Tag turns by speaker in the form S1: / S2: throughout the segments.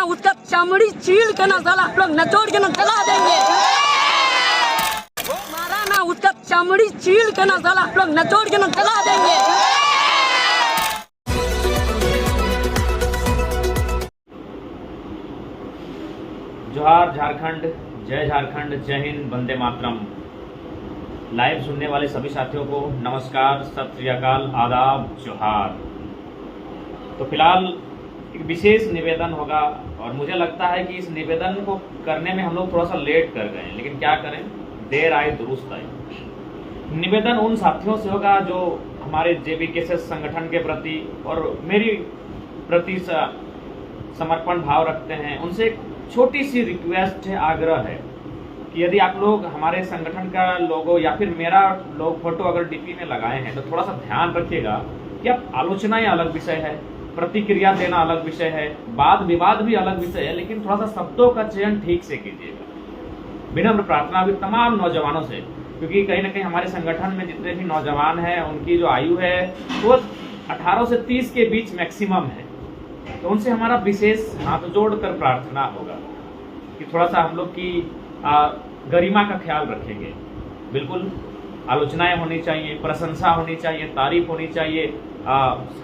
S1: उसका चमड़ी चीर के ना साला आप लोग नचोड़ के ना जला देंगे। मारा ना उसका चमड़ी चीर के ना साला आप लोग नचोड़ के ना जला देंगे।
S2: जोहार झारखंड, जय झारखंड, जय हिंद, वंदे मातरम। लाइव सुनने वाले सभी साथियों को नमस्कार, सत श्री अकाल, आदाब, जोहार। तो फिलहाल एक विशेष निवेदन होगा और मुझे लगता है कि इस निवेदन को करने में हम लोग थोड़ा सा लेट कर गए, लेकिन क्या करें, देर आए दुरुस्त आए। निवेदन उन साथियों से होगा जो हमारे JBKSS संगठन के प्रति और मेरी प्रति समर्पण भाव रखते हैं। उनसे एक छोटी सी रिक्वेस्ट है, आग्रह है कि यदि आप लोग हमारे संगठन का लोगो या फिर मेरा लोग फोटो अगर DP में लगाए हैं तो थोड़ा सा ध्यान रखिएगा कि अब आलोचनाएं अलग विषय है, प्रतिक्रिया देना अलग विषय है, वाद विवाद भी अलग विषय है, लेकिन थोड़ा सा शब्दों का चयन ठीक से कीजिएगा। विनम्र प्रार्थना भी तमाम नौजवानों से, क्योंकि कहीं ना कहीं हमारे संगठन में जितने भी नौजवान हैं उनकी जो आयु है वो 18 से 30 के बीच मैक्सिमम है। तो उनसे हमारा विशेष हाथ जोड़कर प्रार्थना होगा कि थोड़ा सा हम लोग की गरिमा का ख्याल रखेंगे। बिल्कुल आलोचनाएं होनी चाहिए, प्रशंसा होनी चाहिए, तारीफ होनी चाहिए,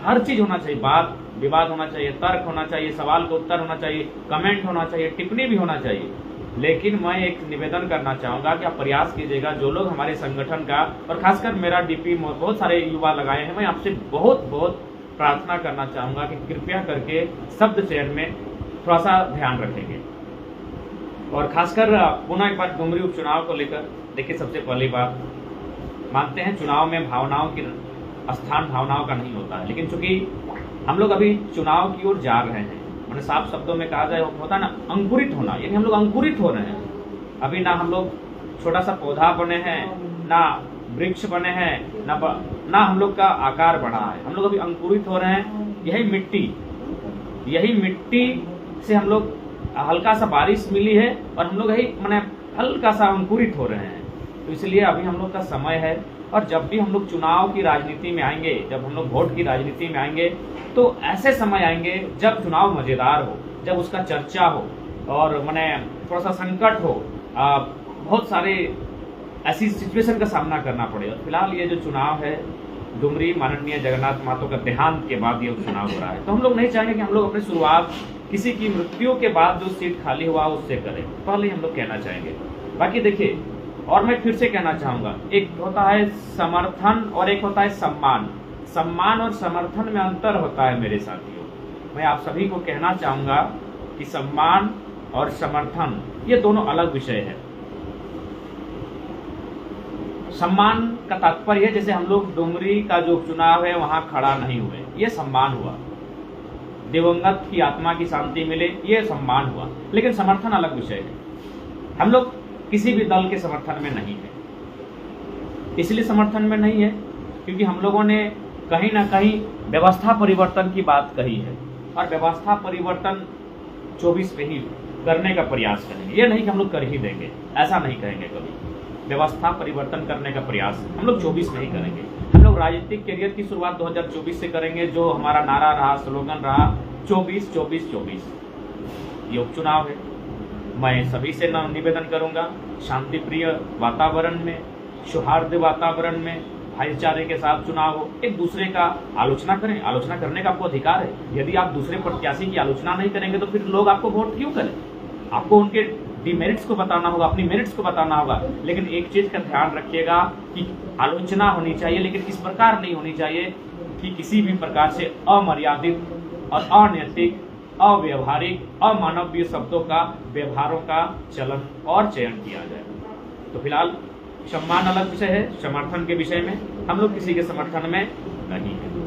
S2: हर चीज होना चाहिए, वाद विवाद होना चाहिए, तर्क होना चाहिए, सवाल का उत्तर होना चाहिए, कमेंट होना चाहिए, टिप्पणी भी होना चाहिए। लेकिन मैं एक निवेदन करना चाहूंगा कि आप प्रयास कीजिएगा, जो लोग हमारे संगठन का और खासकर मेरा DP बहुत सारे युवा लगाए हैं, मैं आपसे बहुत बहुत प्रार्थना करना चाहूंगा कि कृपया करके शब्द चयन में थोड़ा सा ध्यान रखेंगे। और खासकर पुनः एक बार डुमरी उपचुनाव को लेकर देखिए, सबसे पहली बात मानते हैं चुनाव में भावनाओं की स्थान भावनाओं का नहीं होता है, लेकिन चूंकि हम लोग अभी चुनाव की ओर जा रहे हैं, मैंने साफ शब्दों में कहा जाए होता है ना अंकुरित होना, यानी हम लोग अंकुरित हो रहे हैं। अभी ना हम लोग छोटा सा पौधा बने हैं, ना वृक्ष बने हैं, ना हम लोग का आकार बढ़ा है, हम लोग अभी अंकुरित हो रहे हैं। यही मिट्टी से हम लोग हल्का सा बारिश मिली है और हम लोग यही मैंने हल्का सा अंकुरित हो रहे हैं। तो इसलिए अभी हम लोग का समय है, और जब भी हम लोग चुनाव की राजनीति में आएंगे, जब हम लोग वोट की राजनीति में आएंगे, तो ऐसे समय आएंगे जब चुनाव मजेदार हो, जब उसका चर्चा हो और मैंने थोड़ा सा संकट हो, बहुत सारे ऐसी सिचुएशन का सामना करना पड़े। और फिलहाल ये जो चुनाव है, डुमरी माननीय जगन्नाथ महतो का देहांत के बाद ये चुनाव हो रहा है, तो हम लोग नहीं चाहेंगे कि हम लोग अपनी शुरुआत किसी की मृत्यु के बाद जो सीट खाली हुआ उससे करें, पहले ही हम लोग कहना चाहेंगे। बाकी देखिए, और मैं फिर से कहना चाहूंगा, एक होता है समर्थन और एक होता है सम्मान। सम्मान और समर्थन में अंतर होता है मेरे साथियों। मैं आप सभी को कहना चाहूंगा कि सम्मान और समर्थन ये दोनों अलग विषय है। सम्मान का तात्पर्य है, जैसे हम लोग डुमरी का जो चुनाव है वहां खड़ा नहीं हुए, ये सम्मान हुआ। दिवंगत की आत्मा की शांति मिले, ये सम्मान हुआ। लेकिन समर्थन अलग विषय है। हम लोग किसी भी दल के समर्थन में नहीं है। इसलिए समर्थन में नहीं है क्योंकि हम लोगों ने कहीं ना कहीं व्यवस्था परिवर्तन की बात कही है, और व्यवस्था परिवर्तन 24 पे ही करने का प्रयास करेंगे। ये नहीं कि हम लोग कर ही देंगे, ऐसा नहीं कहेंगे कभी। व्यवस्था परिवर्तन करने का प्रयास हम लोग 24 में ही करेंगे। हम लोग राजनीतिक करियर की शुरुआत 2024 से करेंगे, जो हमारा नारा रहा, स्लोगन रहा 24-24-24। ये उपचुनाव है। मैं सभी से निवेदन करूंगा, शांति प्रिय वातावरण में, सौहार्द वातावरण में, भाईचारे के साथ चुनाव हो। एक दूसरे का आलोचना करें, आलोचना करने का आपको अधिकार है। यदि आप दूसरे प्रत्याशी की आलोचना नहीं करेंगे तो फिर लोग आपको वोट क्यों करें? आपको उनके डिमेरिट्स को बताना होगा, अपनी मेरिट्स को बताना होगा। लेकिन एक चीज का ध्यान रखिएगा कि आलोचना होनी चाहिए, लेकिन इस प्रकार नहीं होनी चाहिए कि किसी भी प्रकार से अमर्यादित और अनैतिक, अव्यवहारिक, अमानवीय शब्दों का, व्यवहारों का चलन और चयन किया जाए। तो फिलहाल सम्मान अलग विषय है, समर्थन के विषय में हम लोग किसी के समर्थन में नहीं है।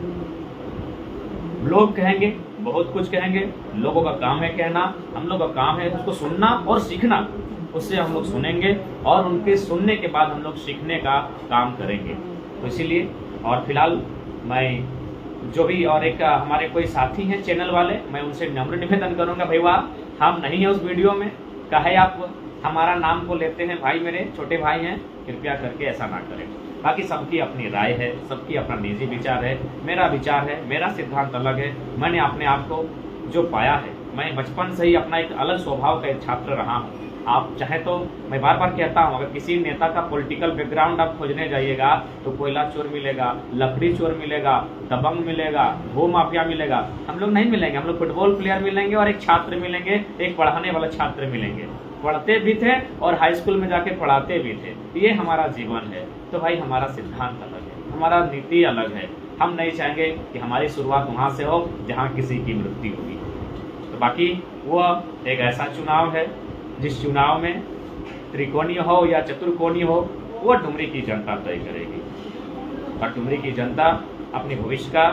S2: लोग कहेंगे, बहुत कुछ कहेंगे, लोगों का काम है कहना, हम लोग का काम है उसको सुनना और सीखना। उससे हम लोग सुनेंगे और उनके सुनने के बाद हम लोग सीखने का काम करेंगे। तो इसीलिए, और फिलहाल मैं जो भी और एक हमारे कोई साथी हैं चैनल वाले, मैं उनसे नम्र निवेदन करूंगा, भाई वाह हम नहीं है उस वीडियो में, कहे आप हमारा नाम को लेते हैं, भाई मेरे छोटे भाई हैं, कृपया करके ऐसा ना करें। बाकी सबकी अपनी राय है, सबकी अपना निजी विचार है, मेरा विचार है, मेरा सिद्धांत अलग है। मैंने अपने आप को जो पाया है मैं बचपन से ही अपना एक अलग स्वभाव का एक छात्र रहा हूँ। आप चाहे तो मैं बार बार कहता हूँ, अगर किसी नेता का पॉलिटिकल बैकग्राउंड आप खोजने जाइएगा तो कोयला चोर मिलेगा, लकड़ी चोर मिलेगा, दबंग मिलेगा, भू माफिया मिलेगा। हम लोग नहीं मिलेंगे। हम लोग फुटबॉल प्लेयर मिलेंगे और एक छात्र मिलेंगे, एक पढ़ाने वाला छात्र मिलेंगे। पढ़ते भी थे और हाई स्कूल में जाके पढ़ाते भी थे। ये हमारा जीवन है। तो भाई हमारा सिद्धांत अलग है, हमारा नीति अलग है। हम नहीं चाहेंगे कि हमारी शुरुआत वहाँ से हो जहाँ किसी की मृत्यु होगी। तो बाकी वह एक ऐसा चुनाव है जिस चुनाव में त्रिकोणीय हो या चतुर्कोणीय हो, वो डुमरी की जनता तय करेगी। और डुमरी की जनता अपने भविष्य का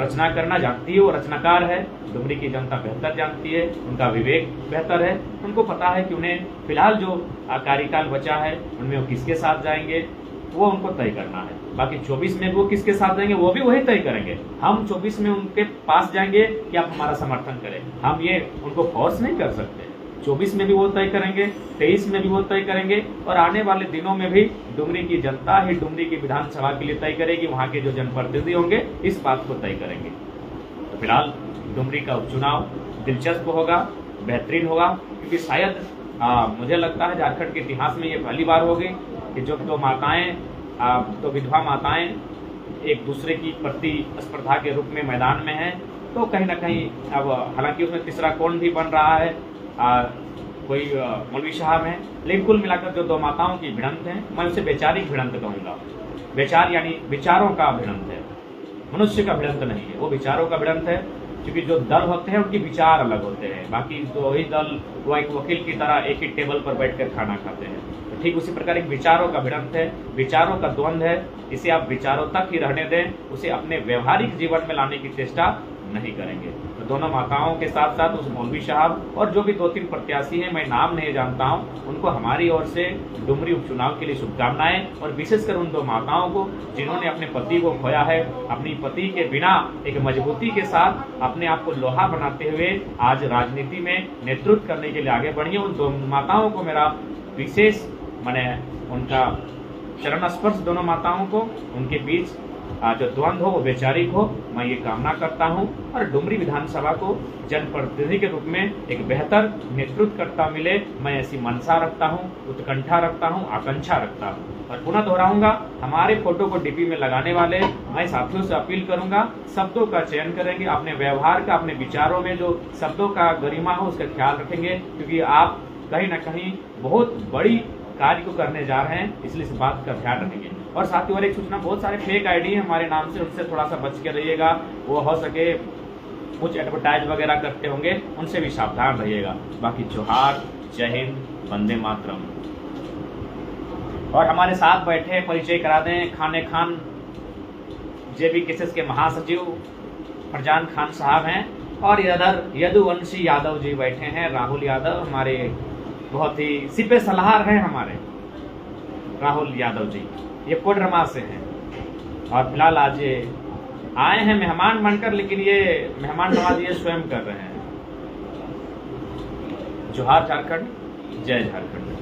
S2: रचना करना जानती है, वो रचनाकार है। डुमरी की जनता बेहतर जानती है, उनका विवेक बेहतर है। उनको पता है कि उन्हें फिलहाल जो कार्यकाल बचा है उनमें वो किसके साथ जाएंगे, वो उनको तय करना है। बाकी 24 में वो किसके साथ जाएंगे वो भी वही तय करेंगे। हम 24 में उनके पास जाएंगे कि आप हमारा समर्थन करें, हम ये उनको फोर्स नहीं कर सकते। 24 में भी वो तय करेंगे, 23 में भी वो तय करेंगे, और आने वाले दिनों में भी डुमरी की जनता ही डुमरी की विधानसभा के लिए तय करेगी। वहाँ के जो जनप्रतिनिधि होंगे इस बात को तय करेंगे। तो फिलहाल डुमरी का उपचुनाव दिलचस्प होगा, बेहतरीन होगा, क्योंकि शायद मुझे लगता है झारखंड के इतिहास में ये पहली बार होगी कि जो दो माताएं, तो विधवा माताएं एक दूसरे की प्रतिस्पर्धा के रूप में मैदान में हैं। तो कहीं ना कहीं अब हालांकि उसमें तीसरा कौन भी बन रहा है, कोई मौलवी साहब हैं, लेकिन कुल मिलाकर जो दो माताओं की भिड़ंत है, मैं उसे वैचारिक भिड़ंत कहूँगा। विचार यानी विचारों का भिड़ंत है, मनुष्य का भिड़ंत नहीं है, वो विचारों का भिड़ंत है। क्योंकि जो दल होते हैं उनके विचार अलग होते हैं। बाकी तो वही दल वो एक वकील की तरह एक ही टेबल पर बैठकर खाना खाते हैं। तो ठीक उसी प्रकार एक विचारों का भिड़ंत है, विचारों का द्वंद्व है। इसे आप विचारों तक ही रहने दें, उसे अपने व्यवहारिक जीवन में लाने की चेष्टा नहीं करेंगे। तो दोनों माताओं के साथ साथ उस मौलवी साहब और जो भी 2-3 प्रत्याशी हैं, मैं नाम नहीं जानता हूं, उनको हमारी ओर से डुमरी उपचुनाव के लिए शुभकामनाएं। और विशेषकर उन दो माताओं को जिन्होंने अपने पति को खोया है, अपनी पति के बिना एक मजबूती के साथ अपने आप को लोहा बनाते हुए आज राजनीति में नेतृत्व करने के लिए आगे बढ़ी है। उन दो माताओं को मेरा विशेष माने उनका चरण स्पर्श, दोनों माताओं को, उनके बीच जो द्वंद्व हो वो वैचारिक हो, मैं ये कामना करता हूं। और डुमरी विधानसभा को जनप्रतिनिधि के रूप में एक बेहतर नेतृत्वकर्ता मिले, मैं ऐसी मनसा रखता हूं, उत्कंठा रखता हूं, आकांक्षा रखता हूं। और पुनः दोहराऊंगा, हमारे फोटो को डीपी में लगाने वाले मैं साथियों से अपील करूंगा, शब्दों का चयन करेंगे, अपने व्यवहार का, अपने विचारों में जो शब्दों का गरिमा हो उसका ख्याल रखेंगे, क्योंकि आप कहीं ना कहीं बहुत बड़ी कार्य को करने जा रहे हैं, इसलिए इस बात का ध्यान रखेंगे। और साथ ही और एक सूचना, बहुत सारे फेक आईडी है हमारे नाम से, उनसे थोड़ा सा बच के रहिएगा। वो हो सके कुछ एडवर्टाइज वगैरह करते होंगे, उनसे भी सावधान रहिएगा। बाकी जोहार, जय हिंद, वंदे मातरम। और हमारे साथ बैठे परिचय करा दें, खाने खान जेबी केसेस के महासचिव फरजान खान साहब हैं, और इधर यदुवंशी यादव जी बैठे हैं, राहुल यादव, हमारे बहुत ही सिपे सलाहकार हैं हमारे राहुल यादव जी, ये कोडरमा से हैं। और फिलहाल आज ये आए हैं मेहमान बनकर, लेकिन ये मेहमान नवाजी ये स्वयं कर रहे हैं। जोहार झारखंड, जय झारखंड।